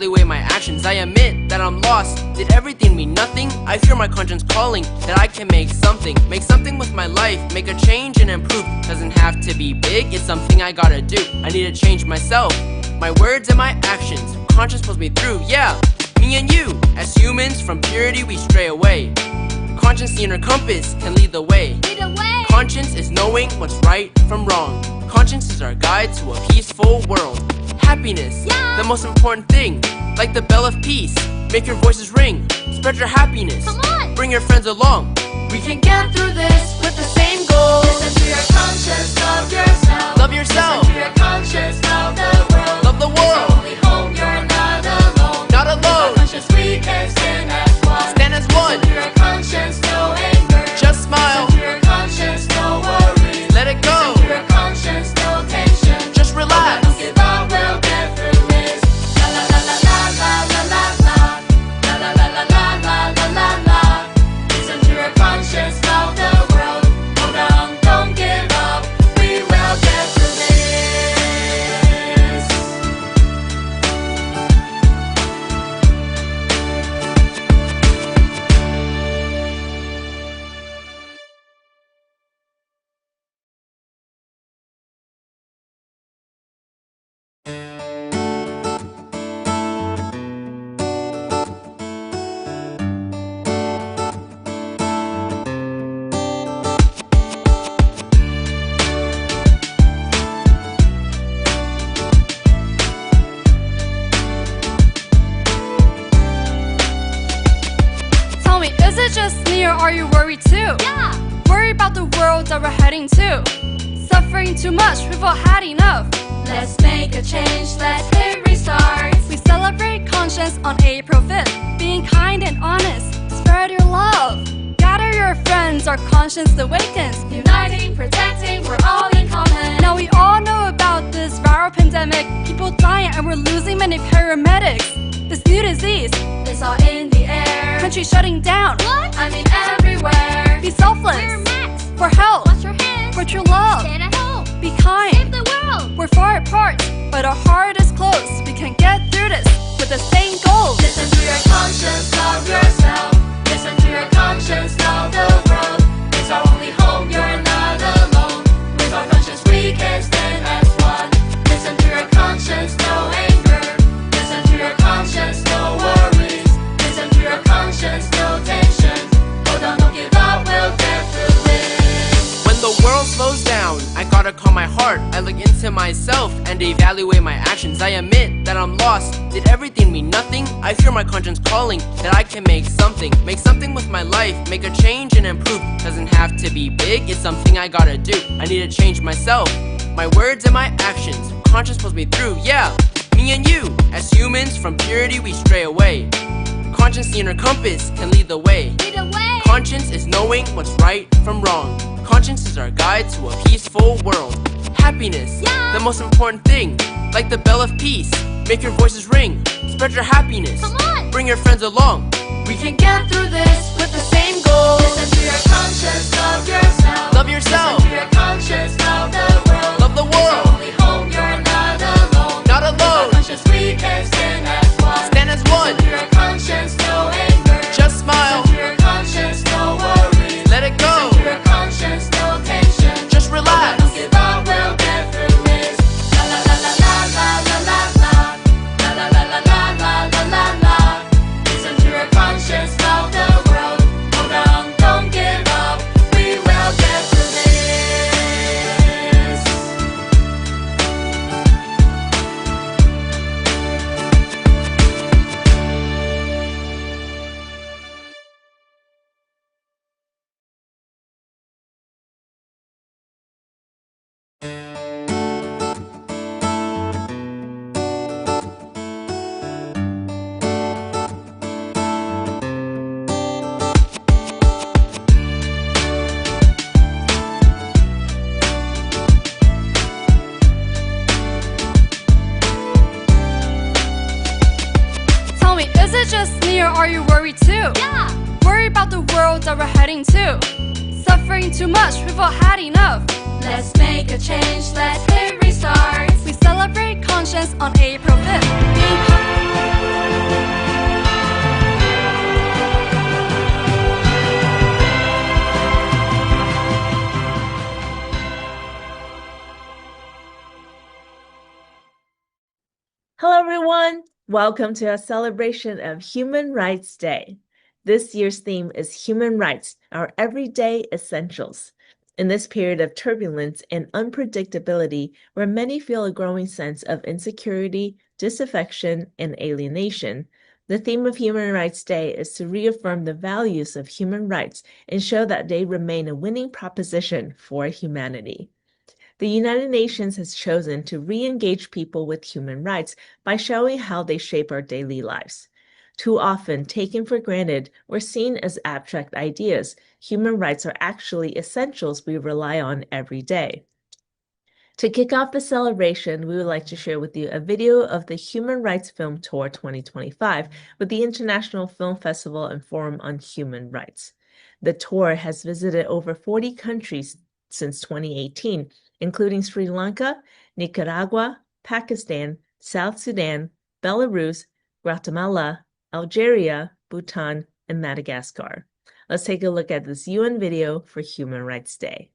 Evaluate my actions, I admit that I'm lost. Did everything mean nothing? I fear my conscience calling, that I can make something with my life, make a change and improve. Doesn't have to be big, it's something I gotta do. I need to change myself, my words and my actions. Conscience pulls me through, yeah. Me and you, as humans, from purity we stray away. Conscience, the inner compass, can lead the way. Conscience is knowing what's right from wrong. Conscience is our guide to a peaceful world. Happiness, the most important thing. Like the bell of peace, make your voices ring. Spread your happiness, bring your friends along. We can get through this with the same goal. Listen to your conscience, love yourself. Love yourself. Listen to your conscience, love the world. Love the world. It's only home, you're not alone. Not alone. With our conscience we can stand as one. Stand as one. Listen to your conscience, no anger. Just smile. Listen to your conscience, no worries. Let it go. Listen to your conscience, no tension. Just relax. Don't give up, we'll get through this. La la la la la la la la la. La la la la la la la la la. Listen to your conscience, love the world. Hold on, don't give up. We will get through this. Is it just me or are you worried too? Yeah. Worried about the world that we're heading to. Suffering too much, we've all had enough. Let's make a change, let's hit restart. We celebrate conscience on April 5th. Being kind and honest, spread your love. Gather your friends, our conscience awakens. Uniting, protecting, we're all in common. Now we all know about this viral pandemic. People dying and we're losing many paramedics. This new disease, It's all in the air. country shutting down. What? I mean everywhere. Be selfless. Wear masks. For health. Wash your hands. For true love. Stand at home. Be kind. Save the world. We're far apart, but our heart is close. We can get through this with the same goals. Listen to your conscience, love yourself. Listen to your conscience, love the world. It's our only home, you're not alone. With our conscience we can stand as one. Listen to your conscience, no anger. Listen to your conscience, no worries. Listen to your conscience, no tension. Hold on, don't give up, we'll get through this. When the world slows down, I gotta calm my heart. I look into myself and evaluate my actions. I admit that I'm lost. Did everything mean nothing? I fear my conscience calling, that I can make something with my life, make a change and improve. Doesn't have to be big, it's something I gotta do. I need to change myself, my words and my actions. Conscience pulls me through, yeah. Me and you, as humans, from purity we stray away. Conscience, the inner compass, can lead the way. Lead the way. Conscience is knowing what's right from wrong. Conscience is our guide to a peaceful world. Happiness, the most important thing. Like the bell of peace, make your voices ring. Spread your happiness, bring your friends along. We can get through this with the same goal. Listen to your conscience, love yourself. Love yourself. Listen to your conscience, love the world. Love the It's our world. only home, you're not alone. Not With our alone. conscience we can stand as one. Stand as one. Listen to your conscience, no anger. Just smile. Listen to your conscience, no worries. Let it go. Listen to your conscience, no tension. Just relax. Don't give up, we'll get through this. La la la la la la la la la. La la la la la la la la la. Listen to your conscience, love the world. Hold on, don't give up. We will get through this. Tell me, is it just me or are you worried too? Yeah. Worried about the world that we're heading to. Suffering too much, we've all had enough. Let's make a change, let's hit restart. We celebrate conscience on April 5th. Being Welcome to our celebration of Human Rights Day. This year's theme is Human Rights, our everyday essentials. In this period of turbulence and unpredictability, where many feel a growing sense of insecurity, disaffection, and alienation, the theme of Human Rights Day is to reaffirm the values of human rights and show that they remain a winning proposition for humanity. The United Nations has chosen to re-engage people with human rights by showing how they shape our daily lives. Too often taken for granted or seen as abstract ideas, human rights are actually essentials we rely on every day. To kick off the celebration, we would like to share with you a video of the Human Rights Film Tour 2025 with the International Film Festival and Forum on Human Rights. The tour has visited over 40 countries since 2018, including Sri Lanka, Nicaragua, Pakistan, South Sudan, Belarus, Guatemala, Algeria, Bhutan, and Madagascar. Let's take a look at this UN video for Human Rights Day.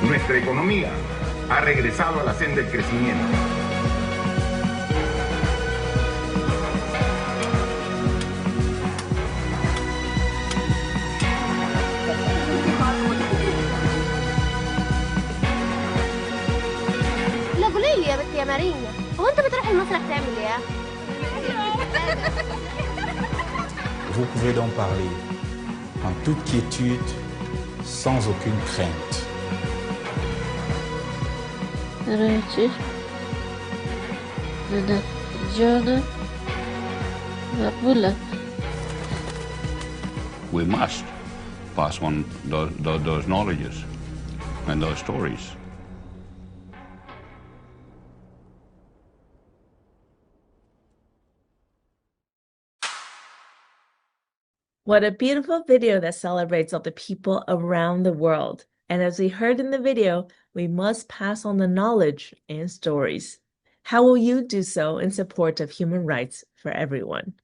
Nuestra economía ha regresado a la senda del crecimiento. لا قولي لي يا بنت يا مارينا، هو انت بتروح المسرح تعمل ايه؟ Vous pouvez donc parler en toute quiétude, sans aucune crainte. Rachel, Nana, Jonah, Rapula. We must pass on those knowledges and those stories. What a beautiful video that celebrates all the people around the world. And as we heard in the video, we must pass on the knowledge and stories. How will you do so in support of human rights for everyone?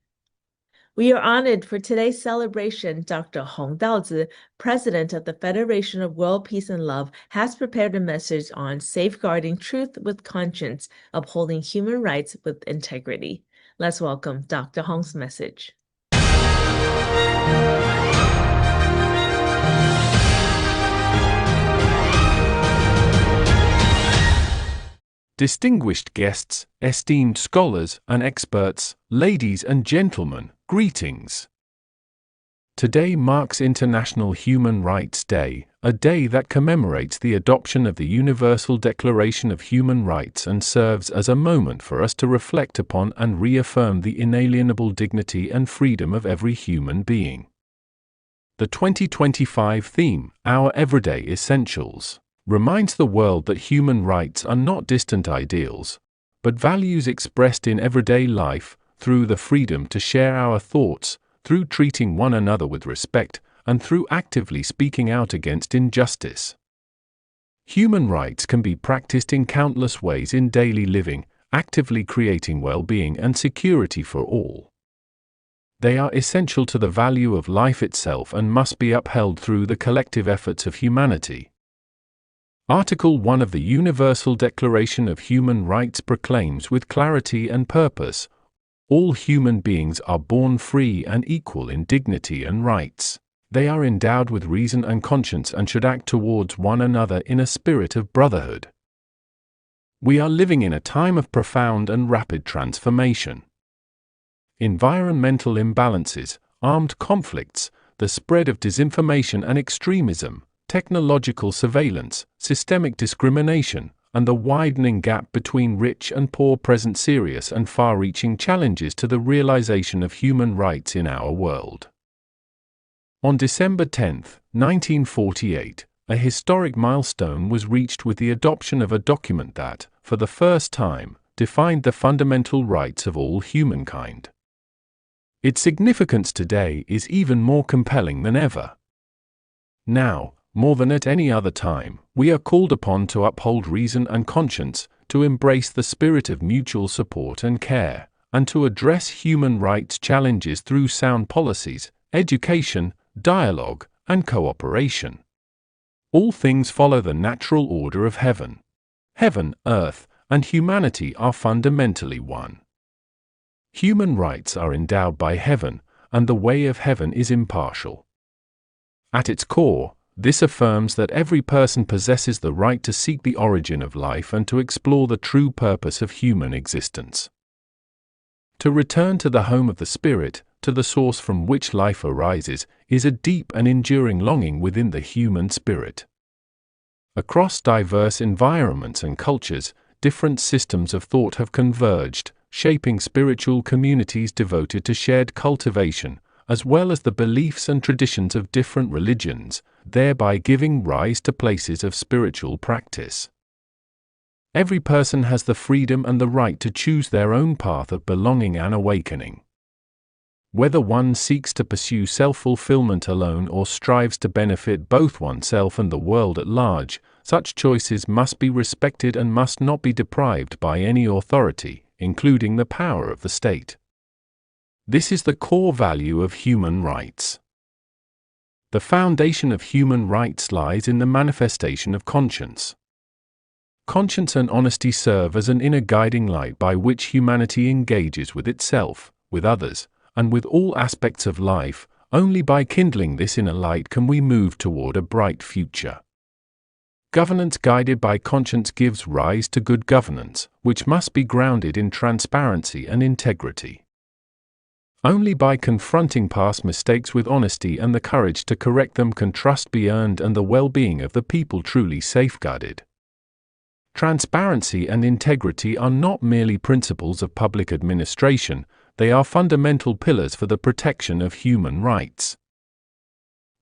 We are honored for today's celebration. Dr. Hong Daozi, President of the Federation of World Peace and Love, has prepared a message on safeguarding truth with conscience, upholding human rights with integrity. Let's welcome Dr. Hong's message. Distinguished guests, esteemed scholars and experts, ladies and gentlemen, greetings. Today marks International Human Rights Day, a day that commemorates the adoption of the Universal Declaration of Human Rights and serves as a moment for us to reflect upon and reaffirm the inalienable dignity and freedom of every human being. The 2025 theme, Our Everyday Essentials, reminds the world that human rights are not distant ideals, but values expressed in everyday life through the freedom to share our thoughts, through treating one another with respect, and through actively speaking out against injustice. Human rights can be practiced in countless ways in daily living, actively creating well-being and security for all. They are essential to the value of life itself and must be upheld through the collective efforts of humanity. Article 1 of the Universal Declaration of Human Rights proclaims with clarity and purpose, all human beings are born free and equal in dignity and rights. They are endowed with reason and conscience and should act towards one another in a spirit of brotherhood. We are living in a time of profound and rapid transformation. Environmental imbalances, armed conflicts, the spread of disinformation and extremism, technological surveillance, systemic discrimination, and the widening gap between rich and poor present serious and far-reaching challenges to the realization of human rights in our world. On December 10, 1948, a historic milestone was reached with the adoption of a document that, for the first time, defined the fundamental rights of all humankind. Its significance today is even more compelling than ever. Now, more than at any other time, we are called upon to uphold reason and conscience, to embrace the spirit of mutual support and care, and to address human rights challenges through sound policies, education, dialogue, and cooperation. All things follow the natural order of heaven. Heaven, earth, and humanity are fundamentally one. Human rights are endowed by heaven, and the way of heaven is impartial. At its core, this affirms that every person possesses the right to seek the origin of life and to explore the true purpose of human existence. To return to the home of the spirit, to the source from which life arises, is a deep and enduring longing within the human spirit. Across diverse environments and cultures, different systems of thought have converged, shaping spiritual communities devoted to shared cultivation, as well as the beliefs and traditions of different religions, thereby giving rise to places of spiritual practice. Every person has the freedom and the right to choose their own path of belonging and awakening. Whether one seeks to pursue self-fulfillment alone or strives to benefit both oneself and the world at large, such choices must be respected and must not be deprived by any authority, including the power of the state. This is the core value of human rights. The foundation of human rights lies in the manifestation of conscience. Conscience and honesty serve as an inner guiding light by which humanity engages with itself, with others, and with all aspects of life. Only by kindling this inner light can we move toward a bright future. Governance guided by conscience gives rise to good governance, which must be grounded in transparency and integrity. Only by confronting past mistakes with honesty and the courage to correct them can trust be earned and the well-being of the people truly safeguarded. Transparency and integrity are not merely principles of public administration, they are fundamental pillars for the protection of human rights.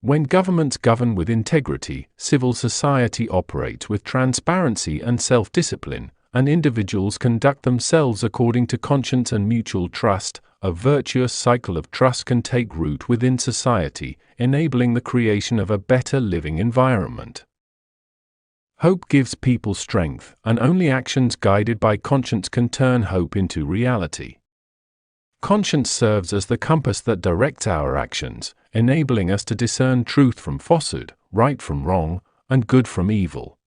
When governments govern with integrity, civil society operates with transparency and self-discipline, and individuals conduct themselves according to conscience and mutual trust, a virtuous cycle of trust can take root within society, enabling the creation of a better living environment. Hope gives people strength, and only actions guided by conscience can turn hope into reality. Conscience serves as the compass that directs our actions, enabling us to discern truth from falsehood, right from wrong, and good from evil.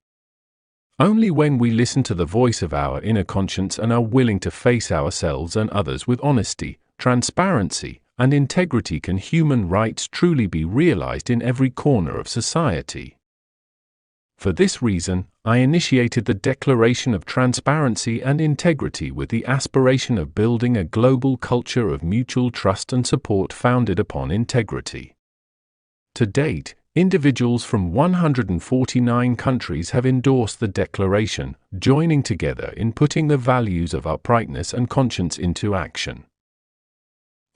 Only when we listen to the voice of our inner conscience and are willing to face ourselves and others with honesty, transparency, and integrity can human rights truly be realized in every corner of society. For this reason, I initiated the Declaration of Transparency and Integrity with the aspiration of building a global culture of mutual trust and support founded upon integrity. To date, individuals from 149 countries have endorsed the declaration, joining together in putting the values of uprightness and conscience into action.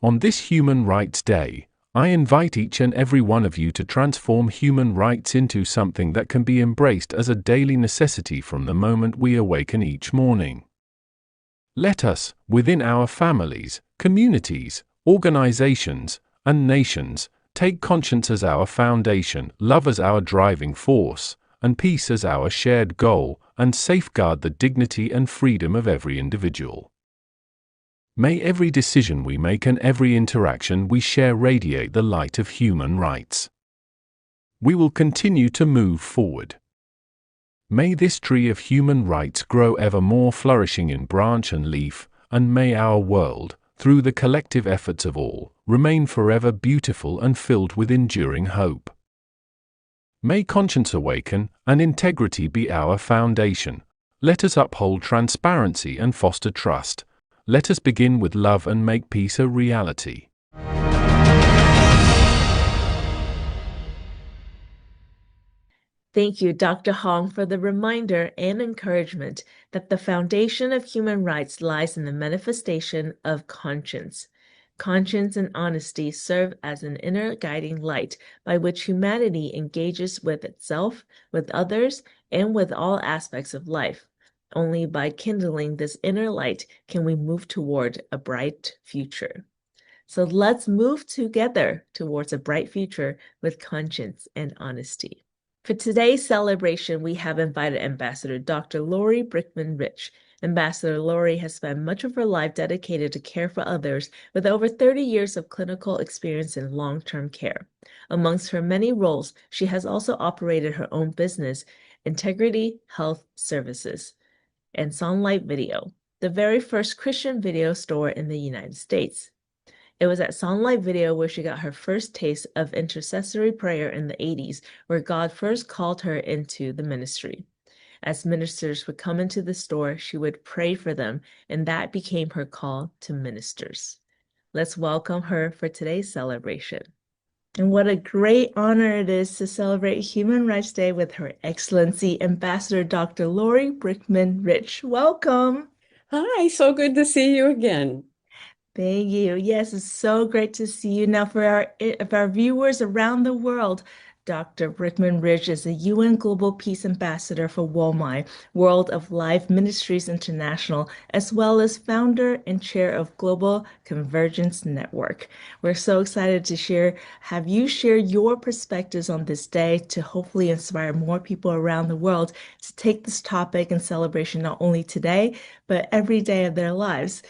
On this Human Rights Day, I invite each and every one of you to transform human rights into something that can be embraced as a daily necessity from the moment we awaken each morning. Let us, within our families, communities, organizations, and nations, take conscience as our foundation, love as our driving force, and peace as our shared goal, and safeguard the dignity and freedom of every individual. May every decision we make and every interaction we share radiate the light of human rights. We will continue to move forward. May this tree of human rights grow ever more flourishing in branch and leaf, and may our world, through the collective efforts of all, remain forever beautiful and filled with enduring hope. May conscience awaken, and integrity be our foundation. Let us uphold transparency and foster trust. Let us begin with love and make peace a reality. Thank you, Dr. Hong, for the reminder and encouragement that the foundation of human rights lies in the manifestation of conscience. Conscience and honesty serve as an inner guiding light by which humanity engages with itself, with others, and with all aspects of life. Only by kindling this inner light can we move toward a bright future. So let's move together towards a bright future with conscience and honesty. For today's celebration, we have invited Ambassador Dr. Lori Brickman Rich. Ambassador Lori has spent much of her life dedicated to care for others with over 30 years of clinical experience in long-term care. Amongst her many roles, she has also operated her own business, Integrity Health Services, and Sunlight Video, the very first Christian video store in the United States. It was at Sunlight Video where she got her first taste of intercessory prayer in the 80s, where God first called her into the ministry. As ministers would come into the store, she would pray for them, and that became her call to ministers. Let's welcome her for today's celebration. And what a great honor it is to celebrate Human Rights Day with Her Excellency Ambassador Dr. Lori Brickman Rich. Welcome. Hi, so good to see you again. Thank you. Yes, it's so great to see you. Now, for our viewers around the world, Dr. Brickman Ridge is a UN Global Peace Ambassador for WOMI, World of Life Ministries International, as well as founder and chair of Global Convergence Network. We're so excited to have you share your perspectives on this day to hopefully inspire more people around the world to take this topic and celebration not only today, but every day of their lives.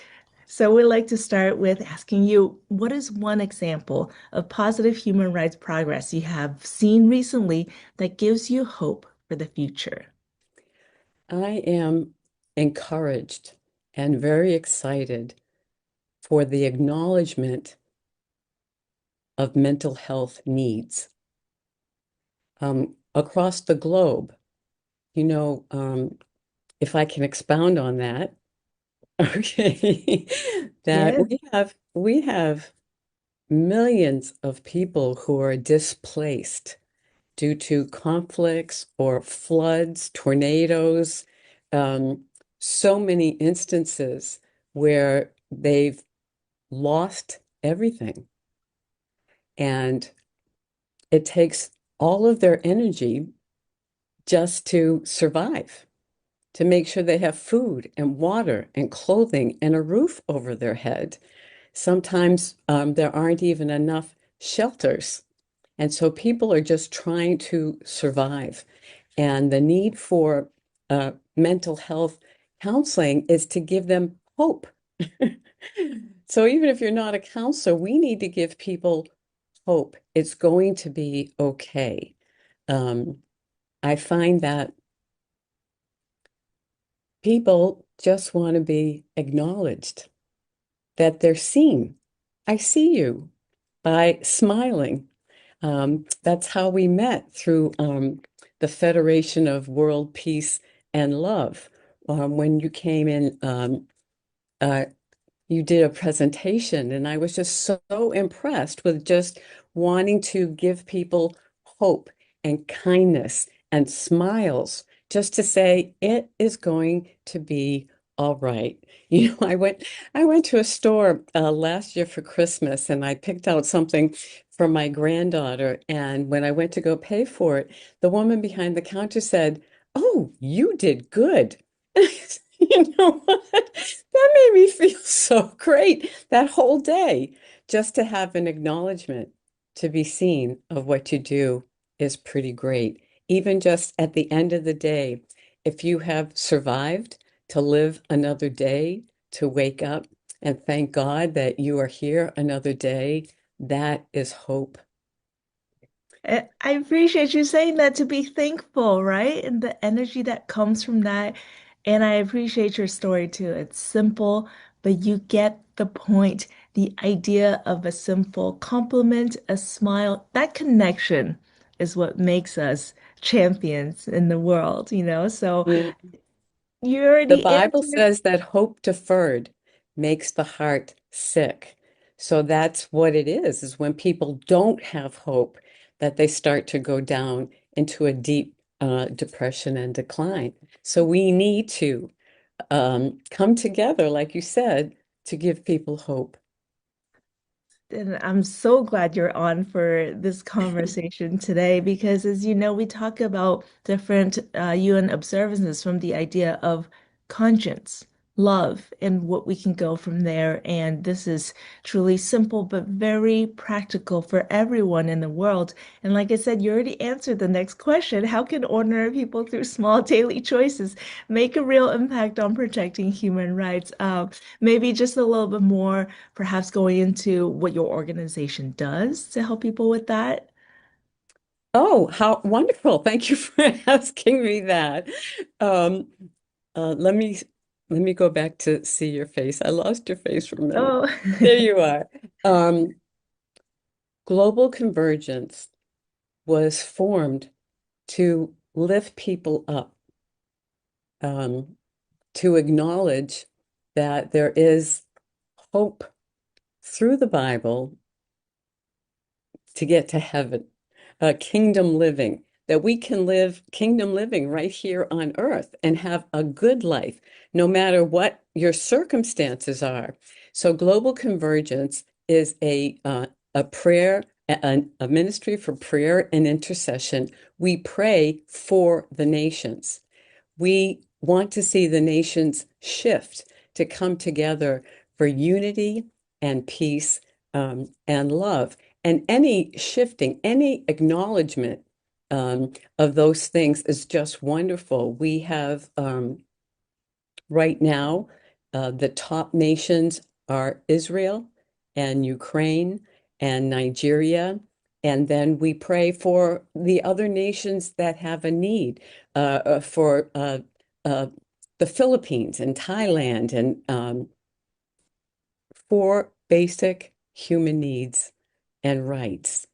So we'd like to start with asking you, what is one example of positive human rights progress you have seen recently that gives you hope for the future? I am encouraged and very excited for the acknowledgement of mental health needs across the globe. If I can expound on that, okay, that we have millions of people who are displaced due to conflicts or floods, tornadoes, so many instances where they've lost everything. And it takes all of their energy just to survive, to make sure they have food and water and clothing and a roof over their head. Sometimes there aren't even enough shelters. And so people are just trying to survive. And the need for mental health counseling is to give them hope. So even if you're not a counselor, we need to give people hope. It's going to be okay. I find that people just want to be acknowledged, that they're seen. I see you by smiling. That's how we met through the Federation of World Peace and Love. When you came in, you did a presentation, and I was just so impressed with just wanting to give people hope and kindness and smiles, just to say it is going to be all right. I went to a store last year for Christmas, and I picked out something for my granddaughter. And when I went to go pay for it, the woman behind the counter said, "Oh, you did good." You know what? That made me feel so great that whole day. Just to have an acknowledgement, to be seen of what you do is pretty great. Even just at the end of the day, if you have survived to live another day, to wake up and thank God that you are here another day, that is hope. I appreciate you saying that, to be thankful, right? And the energy that comes from that. And I appreciate your story too. It's simple, but you get the point. The idea of a simple compliment, a smile, that connection is what makes us champions in the world, you know? So you The already Bible answered. says that hope deferred makes the heart sick. So that's what it is when people don't have hope, that they start to go down into a deep depression and decline. So we need to come together, like you said, to give people hope. And I'm so glad you're on for this conversation today because, as you know, we talk about different UN observances from the idea of conscience, love, and what we can go from there. And this is truly simple but very practical for everyone in the world. And like I said, you already answered the next question. How can ordinary people, through small daily choices, make a real impact on protecting human rights? Maybe just a little bit more, perhaps going into what your organization does to help people with that. Oh, how wonderful. Thank you for asking me that. Um, let me go back to see your face. I lost your face for a minute. Oh, There you are. Um, Global Convergence was formed to lift people up, to acknowledge that there is hope through the Bible to get to heaven, kingdom living, that we can live kingdom living right here on earth and have a good life, no matter what your circumstances are. So global convergence is a prayer, a ministry for prayer and intercession. We pray for the nations. We want to see the nations shift to come together for unity and peace, and love. And any shifting, any acknowledgement of those things is just wonderful. We have right now, the top nations are Israel and Ukraine and Nigeria. And then we pray for the other nations that have a need, for the Philippines and Thailand, and for basic human needs and rights.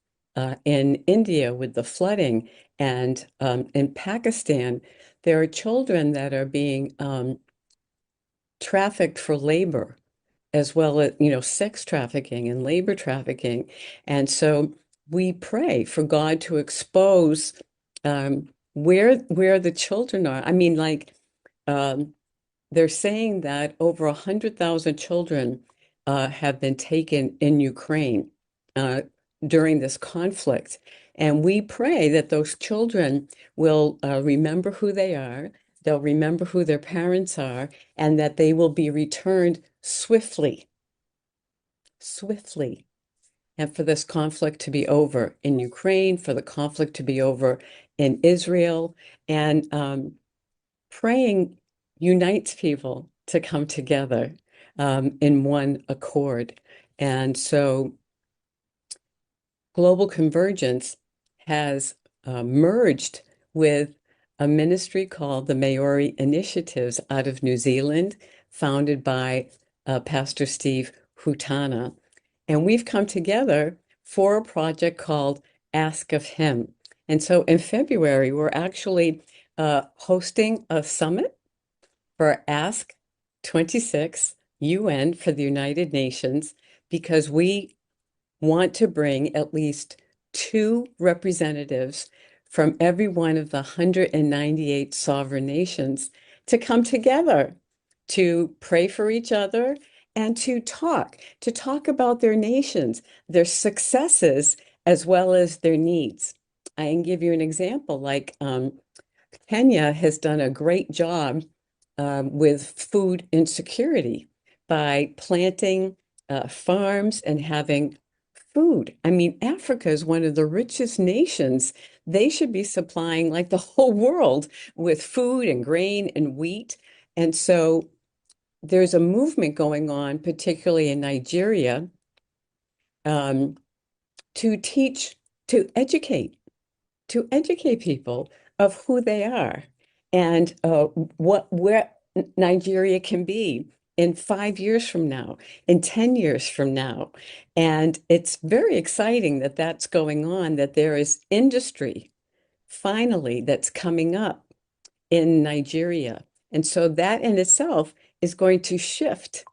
In India, with the flooding, and in Pakistan, there are children that are being trafficked for labor, as well as, sex trafficking and labor trafficking. And so we pray for God to expose where the children are. I mean, like, they're saying that over 100,000 children have been taken in Ukraine during this conflict. And we pray that those children will remember who they are, they'll remember who their parents are, and that they will be returned swiftly, swiftly. And for this conflict to be over in Ukraine, for the conflict to be over in Israel, and praying unites people to come together in one accord. And so Global Convergence has merged with a ministry called the Maori Initiatives out of New Zealand, founded by Pastor Steve Hutana. And we've come together for a project called Ask of Him. And so in February, we're actually hosting a summit for Ask 26 UN for the United Nations, because we want to bring at least 2 representatives from every one of the 198 sovereign nations to come together to pray for each other and to talk about their nations, their successes, as well as their needs. I can give you an example, like Kenya has done a great job with food insecurity by planting farms and having food. I mean, Africa is one of the richest nations. They should be supplying like the whole world with food and grain and wheat. And so there's a movement going on, particularly in Nigeria, to teach, to educate people of who they are and where Nigeria can be in 5 years from now, in 10 years from now. And it's very exciting that that's going on, that there is industry finally that's coming up in Nigeria. And so that in itself is going to shift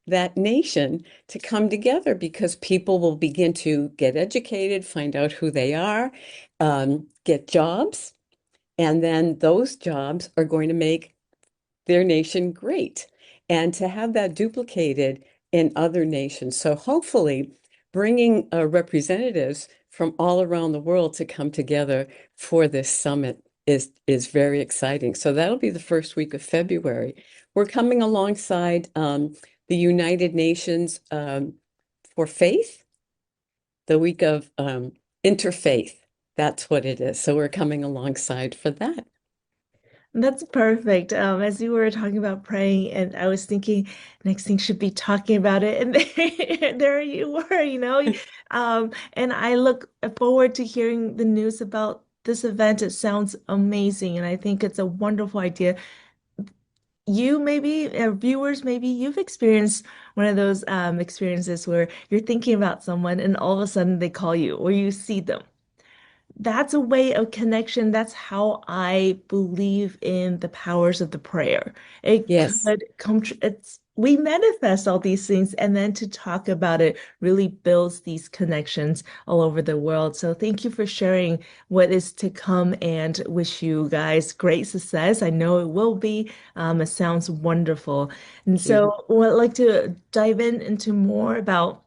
that nation to come together, because people will begin to get educated, find out who they are, get jobs, And then those jobs are going to make their nation great. And to have that duplicated in other nations. So hopefully bringing representatives from all around the world to come together for this summit is very exciting. So that'll be the first week of February. We're coming alongside the United Nations for Faith, the week of interfaith. That's what it is. So we're coming alongside for that. That's perfect. As you were talking about praying, and I was thinking next thing should be talking about it, and there you were, and I look forward to hearing the news about this event. It sounds amazing, and I think it's a wonderful idea. You maybe, viewers, maybe you've experienced one of those experiences where you're thinking about someone, and all of a sudden they call you, or you see them. That's a way of connection. That's how I believe in the powers of the prayer. It Yes. could come, we manifest all these things, and then to talk about it really builds these connections all over the world. So thank you for sharing what is to come, and wish you guys great success. I know it will be. It sounds wonderful. And so I'd like to dive into more about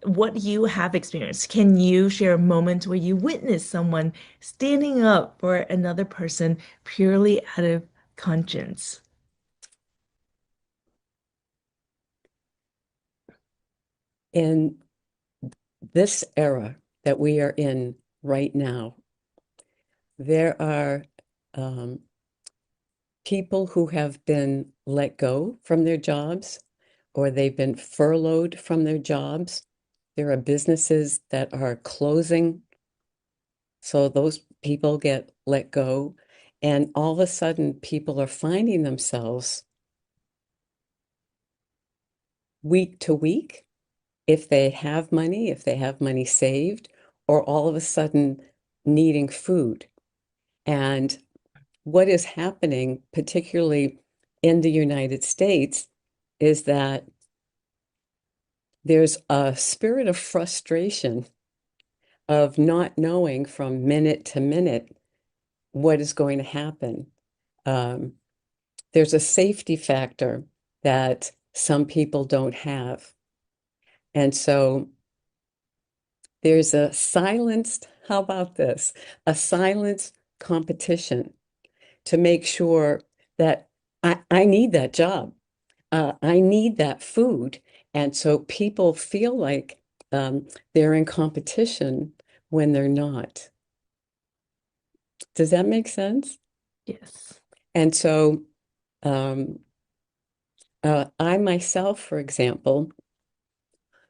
what you have experienced. Can you share a moment where you witnessed someone standing up for another person purely out of conscience? In this era that we are in right now, there are people who have been let go from their jobs, or they've been furloughed from their jobs. There are businesses that are closing, so those people get let go. And all of a sudden, people are finding themselves week to week, if they have money saved, or all of a sudden needing food. And what is happening, particularly in the United States, is that there's a spirit of frustration of not knowing from minute to minute what is going to happen. There's a safety factor that some people don't have. And so there's a silenced, how about this? A silenced competition to make sure that I need that job. I need that food. And so people feel like they're in competition when they're not. Does that make sense? Yes. And so I myself, for example,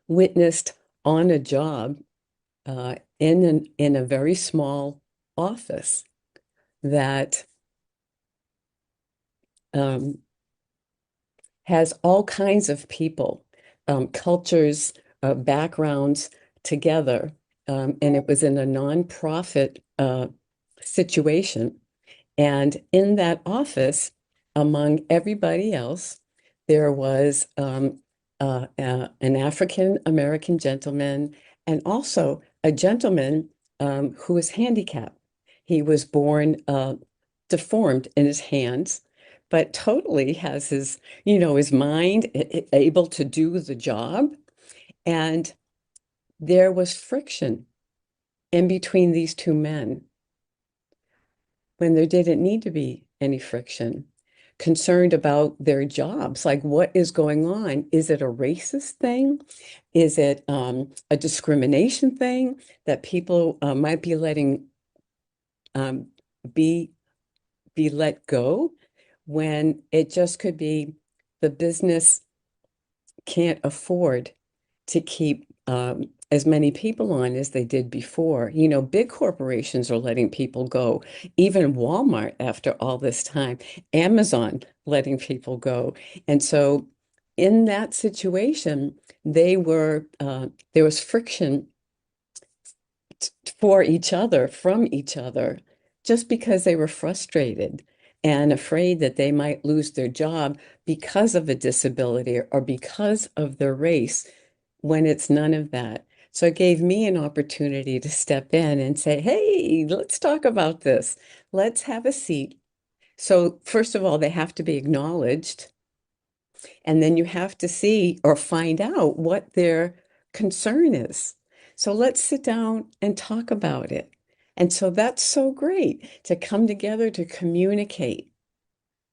witnessed on a job in a very small office that has all kinds of people, cultures, backgrounds together. And it was in a nonprofit situation. And in that office, among everybody else, there was an African American gentleman, and also a gentleman who was handicapped. He was born deformed in his hands, but totally has his mind able to do the job. And there was friction in between these two men when there didn't need to be any friction. Concerned about their jobs, like what is going on? Is it a racist thing? Is it a discrimination thing that people might be letting be let go, when it just could be the business can't afford to keep as many people on as they did before. Big corporations are letting people go, even Walmart after all this time, Amazon letting people go. And so in that situation, there was friction for each other, from each other, just because they were frustrated and afraid that they might lose their job because of a disability or because of their race, when it's none of that. So it gave me an opportunity to step in and say, hey, let's talk about this. Let's have a seat. So first of all, they have to be acknowledged. And then you have to see or find out what their concern is. So let's sit down and talk about it. And so that's so great to come together to communicate,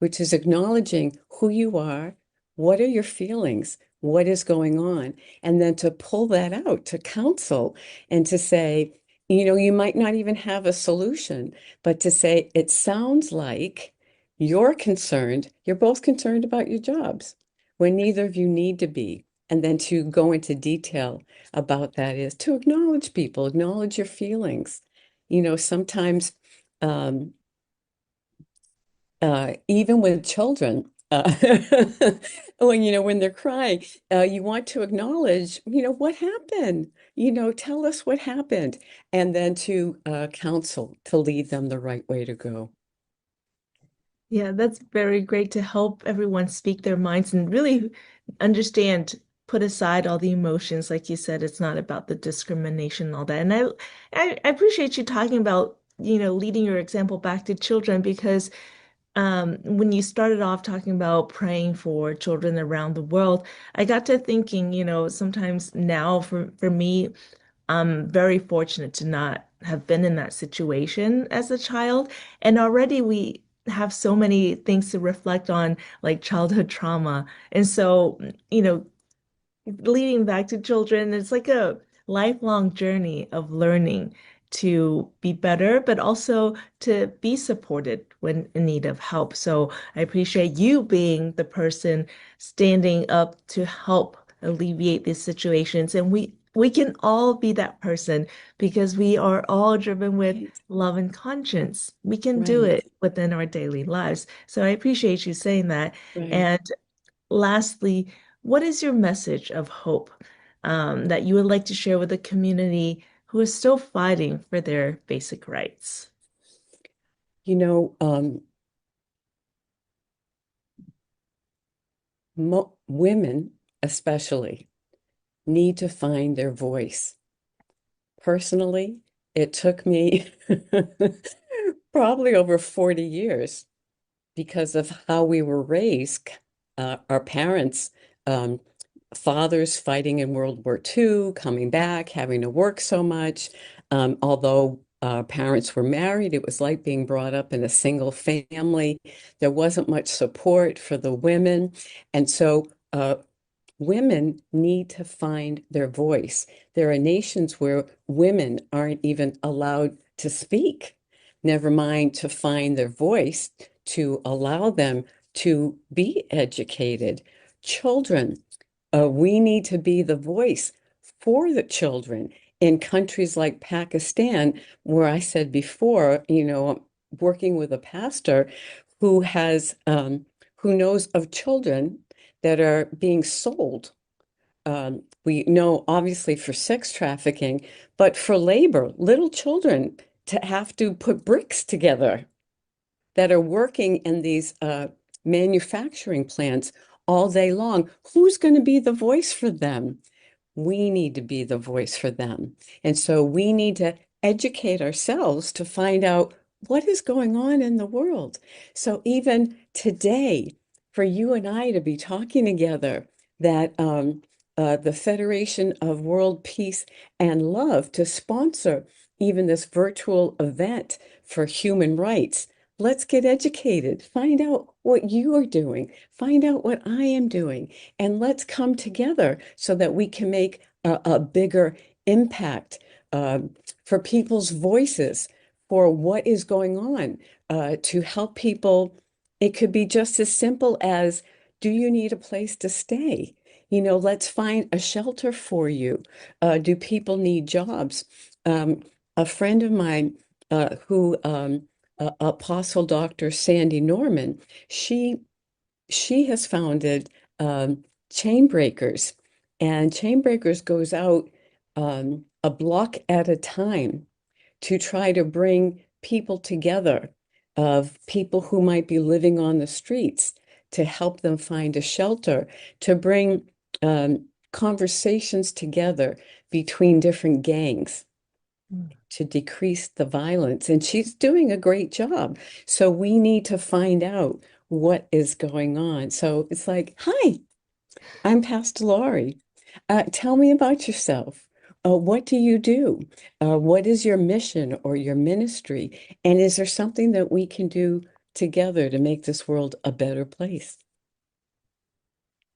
which is acknowledging who you are, what are your feelings, what is going on, and then to pull that out to counsel and to say, you might not even have a solution, but to say, it sounds like you're both concerned about your jobs when neither of you need to be. And then to go into detail about that is to acknowledge people, acknowledge your feelings. Sometimes even with children, when they're crying, you want to acknowledge, what happened? Tell us what happened, and then to counsel to lead them the right way to go. Yeah, that's very great to help everyone speak their minds and really understand, put aside all the emotions. Like you said, it's not about the discrimination and all that. And I appreciate you talking about, leading your example back to children because when you started off talking about praying for children around the world, I got to thinking, sometimes now for me, I'm very fortunate to not have been in that situation as a child. And already we have so many things to reflect on, like childhood trauma. And so, leading back to children, it's like a lifelong journey of learning to be better, but also to be supported when in need of help. So I appreciate you being the person standing up to help alleviate these situations. And we can all be that person because we are all driven with Right. love and conscience. We can do it within our daily lives. So I appreciate you saying that. Right. And lastly, what is your message of hope that you would like to share with the community who is still fighting for their basic rights? Women especially need to find their voice. Personally, it took me probably over 40 years because of how we were raised. Our parents, fathers fighting in World War II, coming back, having to work so much. Although parents were married, it was like being brought up in a single family. There wasn't much support for the women. And so women need to find their voice. There are nations where women aren't even allowed to speak, never mind to find their voice, to allow them to be educated. Children, we need to be the voice for the children in countries like Pakistan, where I said before, working with a pastor who who knows of children that are being sold. We know obviously for sex trafficking, but for labor, little children to have to put bricks together that are working in these manufacturing plants all day long. Who's going to be the voice for them? We need to be the voice for them. And so we need to educate ourselves to find out what is going on in the world. So even today, for you and I to be talking together, that the Federation of World Peace and Love to sponsor even this virtual event for human rights. Let's get educated, find out what you are doing, find out what I am doing, and let's come together so that we can make a bigger impact for people's voices, for what is going on, to help people. It could be just as simple as, do you need a place to stay? Let's find a shelter for you. Do people need jobs? A friend of mine who Apostle Dr. Sandy Norman, she has founded Chain Breakers, and Chain Breakers goes out a block at a time to try to bring people together, of people who might be living on the streets, to help them find a shelter, to bring conversations together, between different gangs to decrease the violence. And she's doing a great job. So we need to find out what is going on. So it's like, hi, I'm Pastor Laurie. Tell me about yourself. What do you do? What is your mission or your ministry? And is there something that we can do together to make this world a better place?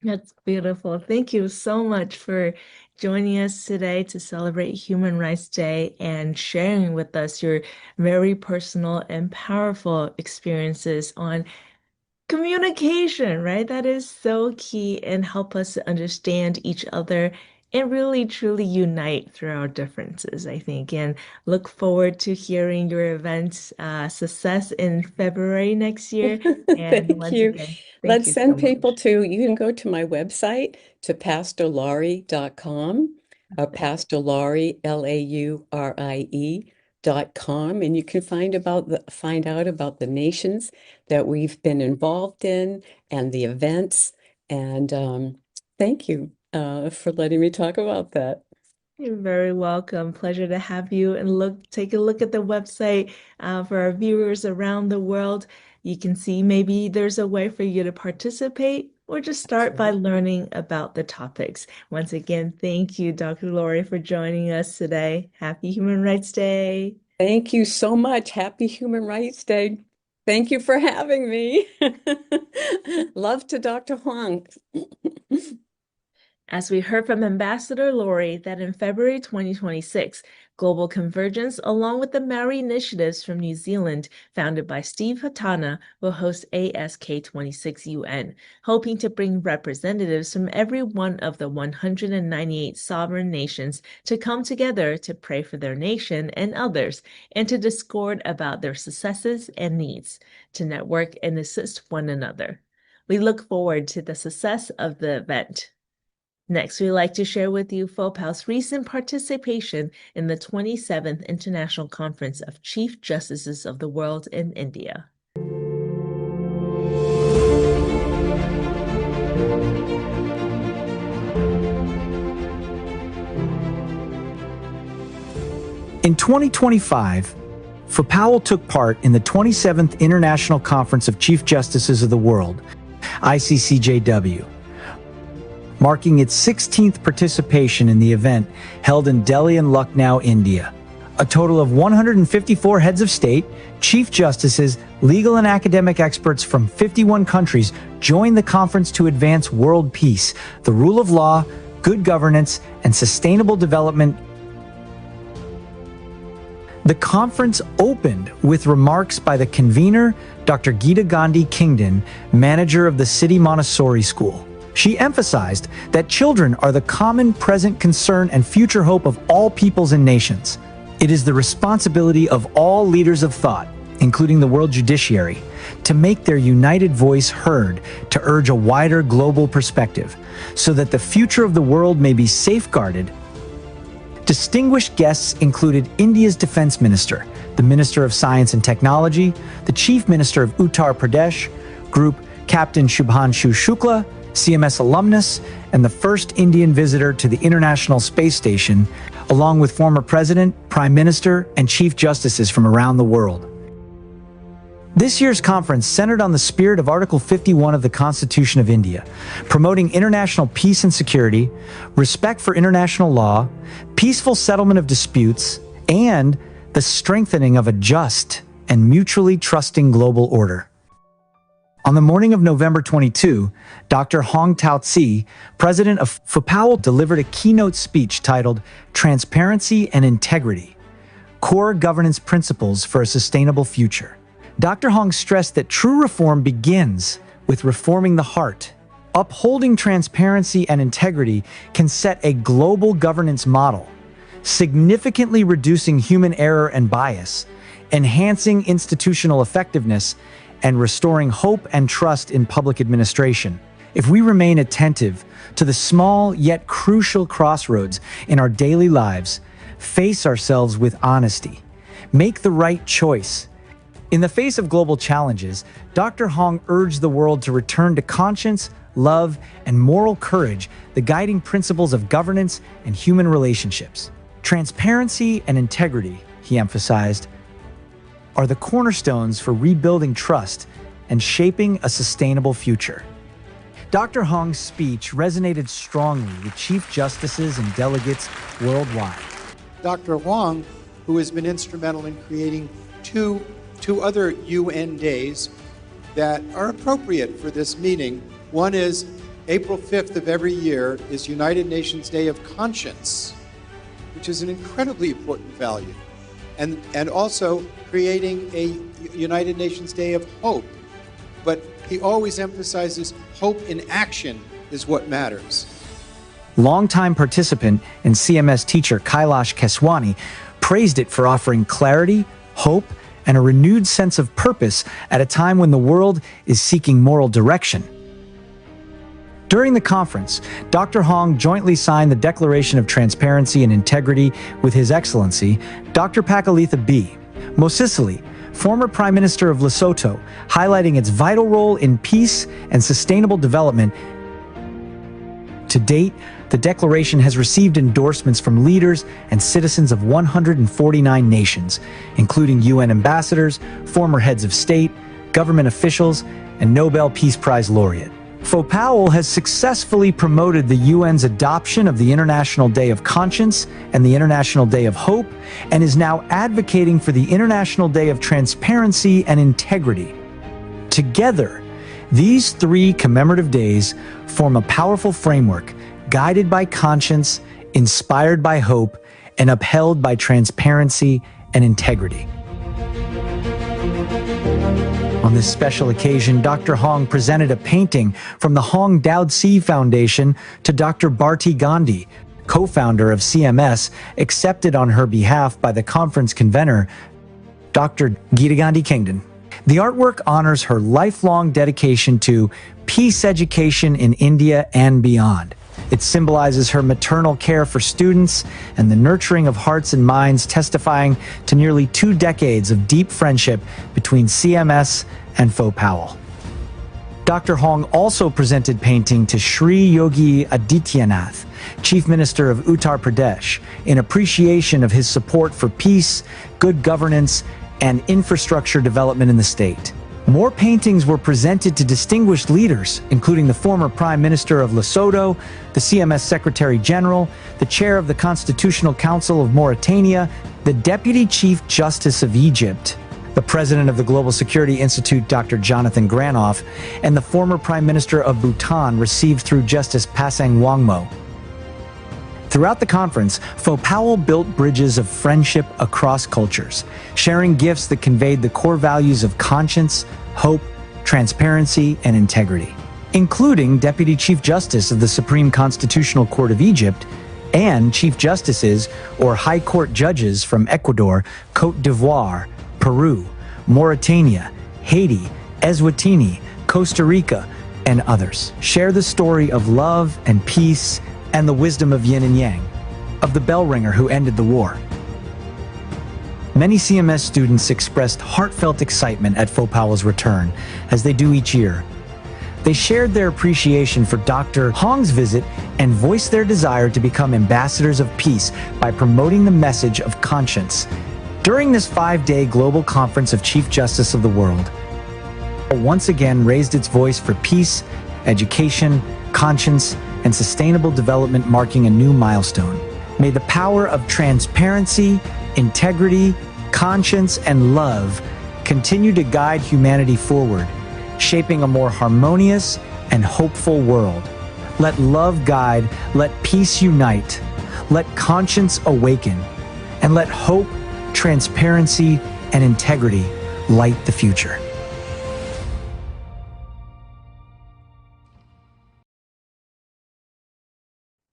That's beautiful. Thank you so much for joining us today to celebrate Human Rights Day and sharing with us your very personal and powerful experiences on communication, right? That is so key and help us to understand each other and really truly unite through our differences, I think. And look forward to hearing your event's success in February next year. And Thank once you. again, thank Let's you send so people much. you can go to my website, to pastorlaurie.com, Pastor Laurie, Laurie.com, and you can find out about the nations that we've been involved in and the events. And thank you for letting me talk about that. You're very welcome. Pleasure to have you. And take a look at the website for our viewers around the world. You can see maybe there's a way for you to participate or just start by learning about the topics. Once again, thank you, Dr. Laurie, for joining us today. Happy Human Rights Day. Thank you so much. Happy Human Rights Day. Thank you for having me. Love to Dr. Huang. As we heard from Ambassador Laurie that in February 2026, Global Convergence, along with the Maori initiatives from New Zealand, founded by Steve Hatana, will host ASK26 UN, hoping to bring representatives from every one of the 198 sovereign nations to come together to pray for their nation and others, and to discord about their successes and needs, to network and assist one another. We look forward to the success of the event. Next, we'd like to share with you FOWPAL's recent participation in the 27th International Conference of Chief Justices of the World in India. In 2025, FOWPAL took part in the 27th International Conference of Chief Justices of the World, ICCJW, marking its 16th participation in the event held in Delhi and Lucknow, India. A total of 154 heads of state, chief justices, legal and academic experts from 51 countries joined the conference to advance world peace, the rule of law, good governance, and sustainable development. The conference opened with remarks by the convener, Dr. Geeta Gandhi Kingdon, manager of the City Montessori School. She emphasized that children are the common present concern and future hope of all peoples and nations. It is the responsibility of all leaders of thought, including the world judiciary, to make their united voice heard, to urge a wider global perspective, so that the future of the world may be safeguarded. Distinguished guests included India's Defense Minister, the Minister of Science and Technology, the Chief Minister of Uttar Pradesh, Group Captain Shubhanshu Shukla, CMS alumnus, and the first Indian visitor to the International Space Station, along with former President, Prime Minister, and Chief Justices from around the world. This year's conference centered on the spirit of Article 51 of the Constitution of India, promoting international peace and security, respect for international law, peaceful settlement of disputes, and the strengthening of a just and mutually trusting global order. On the morning of November 22, Dr. Hong Tao-Tse, president of FOWPAL, delivered a keynote speech titled Transparency and Integrity, Core Governance Principles for a Sustainable Future. Dr. Hong stressed that true reform begins with reforming the heart. Upholding transparency and integrity can set a global governance model, significantly reducing human error and bias, enhancing institutional effectiveness, and restoring hope and trust in public administration. If we remain attentive to the small yet crucial crossroads in our daily lives, face ourselves with honesty, make the right choice. In the face of global challenges, Dr. Hong urged the world to return to conscience, love, and moral courage the guiding principles of governance and human relationships. Transparency and integrity, he emphasized, are the cornerstones for rebuilding trust and shaping a sustainable future. Dr. Hong's speech resonated strongly with chief justices and delegates worldwide. Dr. Huang, who has been instrumental in creating two other UN days that are appropriate for this meeting. One is April 5th of every year is United Nations Day of Conscience, which is an incredibly important value, and also creating a United Nations Day of Hope. But he always emphasizes hope in action is what matters. Longtime participant and CMS teacher Kailash Keswani praised it for offering clarity, hope, and a renewed sense of purpose at a time when the world is seeking moral direction. During the conference, Dr. Hong jointly signed the Declaration of Transparency and Integrity with His Excellency, Dr. Pakalitha B. Mosisili, former Prime Minister of Lesotho, highlighting its vital role in peace and sustainable development. To date, the declaration has received endorsements from leaders and citizens of 149 nations, including UN ambassadors, former heads of state, government officials, and Nobel Peace Prize laureate. FOWPAL has successfully promoted the UN's adoption of the International Day of Conscience and the International Day of Hope, and is now advocating for the International Day of Transparency and Integrity. Together, these three commemorative days form a powerful framework guided by conscience, inspired by hope, and upheld by transparency and integrity. On this special occasion, Dr. Hong presented a painting from the Hong Daodsi Foundation to Dr. Bharti Gandhi, co-founder of CMS, accepted on her behalf by the conference convener, Dr. Geeta Gandhi Kingdon. The artwork honors her lifelong dedication to peace education in India and beyond. It symbolizes her maternal care for students and the nurturing of hearts and minds, testifying to nearly 2 decades of deep friendship between CMS and FOWPAL. Dr. Hong also presented painting to Sri Yogi Adityanath, Chief Minister of Uttar Pradesh, in appreciation of his support for peace, good governance, and infrastructure development in the state. More paintings were presented to distinguished leaders, including the former Prime Minister of Lesotho, the CMS Secretary General, the Chair of the Constitutional Council of Mauritania, the Deputy Chief Justice of Egypt, the President of the Global Security Institute, Dr. Jonathan Granoff, and the former Prime Minister of Bhutan, received through Justice Pasang Wangmo. Throughout the conference, FOWPAL built bridges of friendship across cultures, sharing gifts that conveyed the core values of conscience, hope, transparency, and integrity, including Deputy Chief Justice of the Supreme Constitutional Court of Egypt and Chief Justices or High Court judges from Ecuador, Côte d'Ivoire, Peru, Mauritania, Haiti, Eswatini, Costa Rica, and others. Share the story of love and peace and the wisdom of yin and yang, of the bell ringer who ended the war. Many CMS students expressed heartfelt excitement at FOWPAL's return, as they do each year. They shared their appreciation for Dr. Hong's visit and voiced their desire to become ambassadors of peace by promoting the message of conscience. During this 5-day global conference of Chief Justice of the world, once again raised its voice for peace, education, conscience, and sustainable development, marking a new milestone. May the power of transparency, integrity, conscience, and love continue to guide humanity forward, shaping a more harmonious and hopeful world. Let love guide, let peace unite, let conscience awaken, and let hope, transparency, and integrity light the future.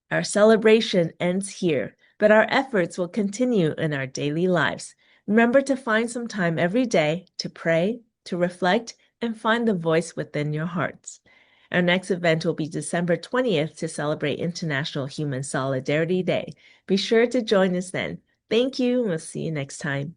Our celebration ends here, but our efforts will continue in our daily lives. Remember to find some time every day to pray, to reflect, and find the voice within your hearts. Our next event will be December 20th to celebrate International Human Solidarity Day. Be sure to join us then. Thank you, and we'll see you next time.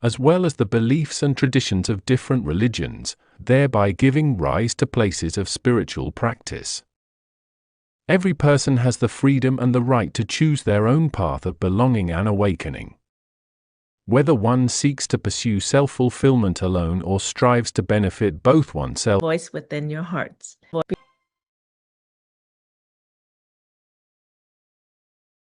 as well as the beliefs and traditions of different religions, thereby giving rise to places of spiritual practice. Every person has the freedom and the right to choose their own path of belonging and awakening. Whether one seeks to pursue self-fulfillment alone or strives to benefit both oneself. Voice within your hearts.